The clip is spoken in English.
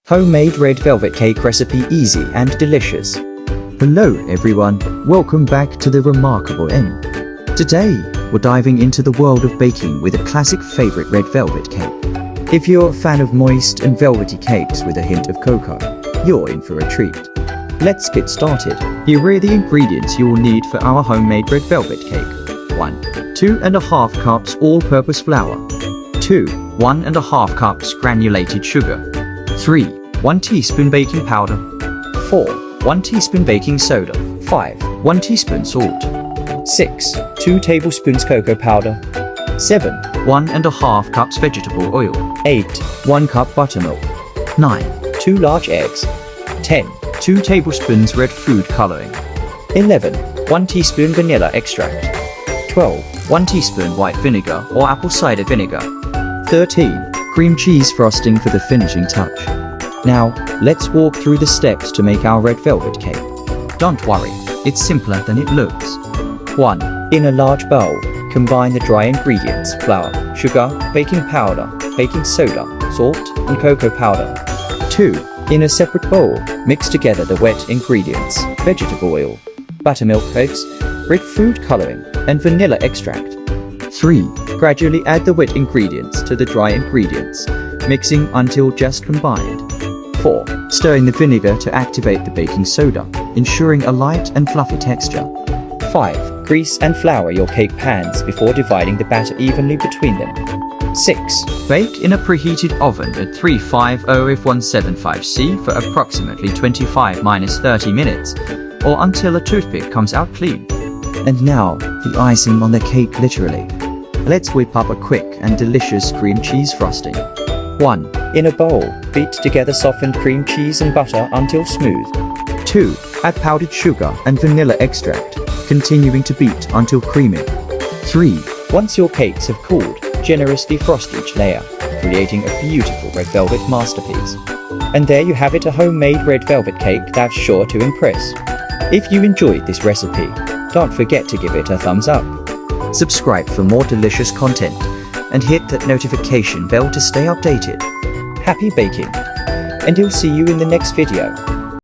Homemade red velvet cake recipe, easy and delicious. Hello everyone, welcome back to the Remarkable N. Today, we're diving into the world of baking with a classic favorite red velvet cake. If you're a fan of moist and velvety cakes with a hint of cocoa, you're in for a treat. Let's get started. Here are the ingredients you will need for our homemade red velvet cake. 1. 2½ cups all-purpose flour. 2. 1½ cups granulated sugar. 3. 1 teaspoon baking powder. 4. 1 teaspoon baking soda. 5. 1 teaspoon salt. 6. 2 tablespoons cocoa powder. 7. 1½ cups vegetable oil. 8. 1 cup buttermilk. 9. 2 large eggs. 10. 2 tablespoons red food coloring. 11. 1 teaspoon vanilla extract. 12. 1 teaspoon white vinegar or apple cider vinegar. 13. Cream cheese frosting for the finishing touch. Now, let's walk through the steps to make our red velvet cake. Don't worry, it's simpler than it looks. 1. In a large bowl, combine the dry ingredients: flour, sugar, baking powder, baking soda, salt, and cocoa powder. 2. In a separate bowl, mix together the wet ingredients: vegetable oil, buttermilk eggs, red food coloring, and vanilla extract. 3. Gradually add the wet ingredients to the dry ingredients, mixing until just combined. 4. Stir in the vinegar to activate the baking soda, ensuring a light and fluffy texture. 5. Grease and flour your cake pans before dividing the batter evenly between them. 6. Bake in a preheated oven at 350 F175C for approximately 25–30 minutes, or until a toothpick comes out clean. And now, the icing on the cake literally. Let's whip up a quick and delicious cream cheese frosting. 1. In a bowl, beat together softened cream cheese and butter until smooth. 2. Add powdered sugar and vanilla extract, continuing to beat until creamy. 3. Once your cakes have cooled, generously frost each layer, creating a beautiful red velvet masterpiece. And there you have it, a homemade red velvet cake that's sure to impress. If you enjoyed this recipe, don't forget to give it a thumbs up. Subscribe for more delicious content, and hit that notification bell to stay updated. Happy baking, and I'll see you in the next video.